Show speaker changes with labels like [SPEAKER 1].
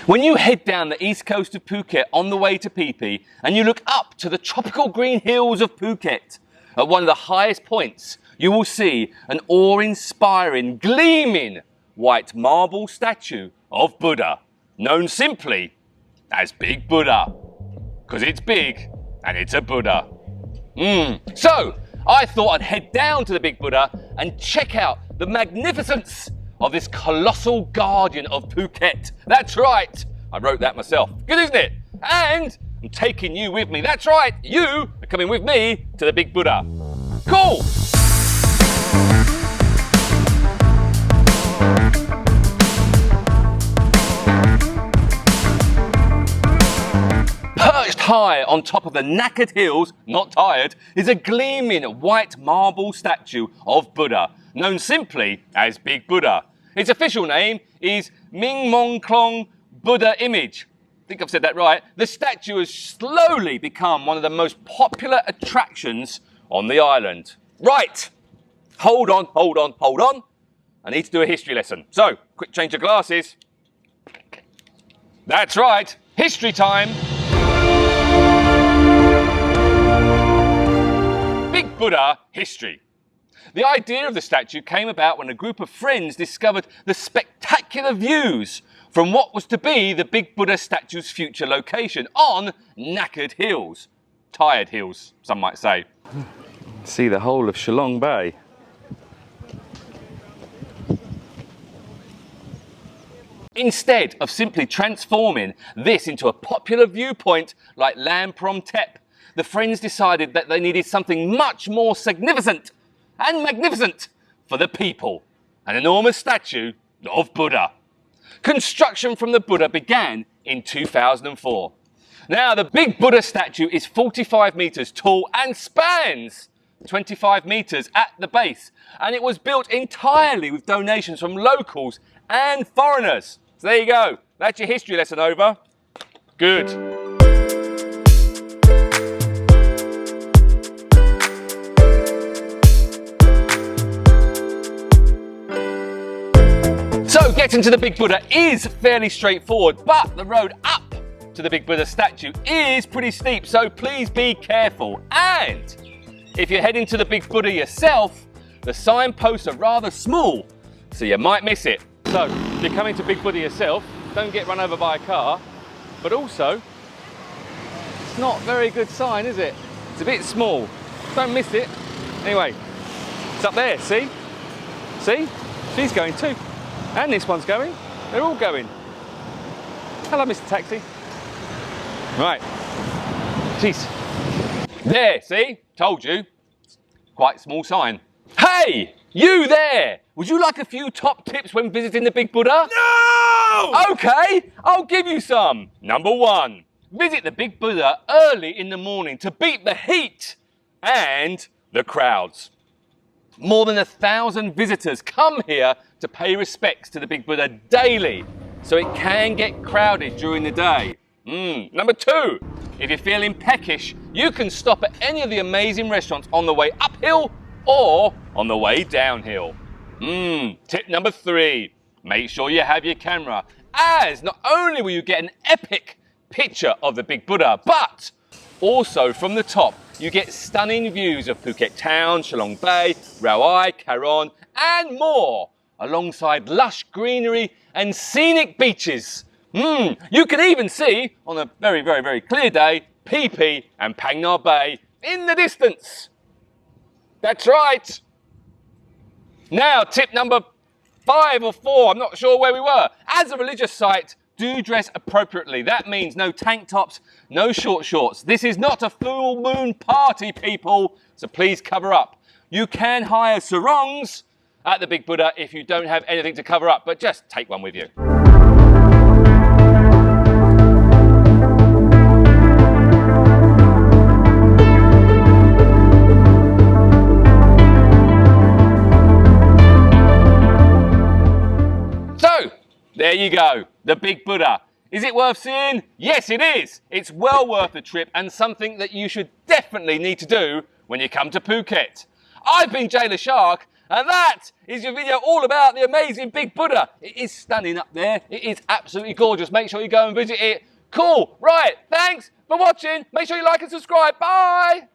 [SPEAKER 1] When you head down the east coast of Phuket on the way to Phi Phi and you look up to the tropical green hills of Phuket, at one of the highest points, you will see an awe-inspiring, gleaming white marble statue of Buddha, known simply as Big Buddha, because it's big and it's a Buddha. So, I thought I'd head down to the Big Buddha and check out the magnificence of this colossal guardian of Phuket. That's right, I wrote that myself. Good, isn't it? And I'm taking you with me. That's right, you are coming with me to the Big Buddha. Cool! Perched high on top of the Nakkerd Hills, not tired, is a gleaming white marble statue of Buddha, known simply as Big Buddha. Its official name is Mingmongkol Buddha image. I think I've said that right. The statue has slowly become one of the most popular attractions on the island. Right, hold on. I need to do a history lesson. So, quick change of glasses. That's right, history time. Big Buddha history. The idea of the statue came about when a group of friends discovered the spectacular views from what was to be the Big Buddha statue's future location on Nakkerd Hills. Tired Hills, some might say. See the whole of Shillong Bay. Instead of simply transforming this into a popular viewpoint like Lam Prom Tep, the friends decided that they needed something much more significant and magnificent for the people, an enormous statue of Buddha. Construction from the Buddha began in 2004. Now, the Big Buddha statue is 45 metres tall and spans 25 metres at the base, and it was built entirely with donations from locals and foreigners. So there you go, that's your history lesson over. Good. So getting to the Big Buddha is fairly straightforward, but the road up to the Big Buddha statue is pretty steep, so please be careful. And if you're heading to the Big Buddha yourself, the signposts are rather small, so you might miss it. So if you're coming to Big Buddha yourself, don't get run over by a car, but also, it's not a very good sign, is it? It's a bit small, don't miss it. Anyway, it's up there, see? See? She's going too. And this one's going. They're all going. Hello, Mr. Taxi. Right. Jeez. There, see? Told you. Quite small sign. Hey, you there! Would you like a few top tips when visiting the Big Buddha?
[SPEAKER 2] No!
[SPEAKER 1] Okay, I'll give you some. Number 1, visit the Big Buddha early in the morning to beat the heat and the crowds. More than 1,000 visitors come here to pay respects to the Big Buddha daily, so it can get crowded during the day. Number 2, if you're feeling peckish, you can stop at any of the amazing restaurants on the way uphill or on the way downhill. Tip number 3, make sure you have your camera, as not only will you get an epic picture of the Big Buddha, but also from the top, you get stunning views of Phuket Town, Shillong Bay, Rawai, Karon, and more, alongside lush greenery and scenic beaches. You can even see, on a very, very, very clear day, Phi Phi and Phang Nga Bay in the distance. That's right. Now, tip number 5 or 4, I'm not sure where we were. As a religious site, do dress appropriately. That means no tank tops, no short shorts. This is not a full moon party, people, so please cover up. You can hire sarongs at the Big Buddha if you don't have anything to cover up, but just take one with you. So, there you go, the Big Buddha. Is it worth seeing? Yes, it is. It's well worth the trip and something that you should definitely need to do when you come to Phuket. I've been Jay the Shark, And that is your video all about the amazing Big Buddha. It is stunning up there. It is absolutely gorgeous. Make sure you go and visit it. Cool. Right. Thanks for watching. Make sure you like and subscribe. Bye.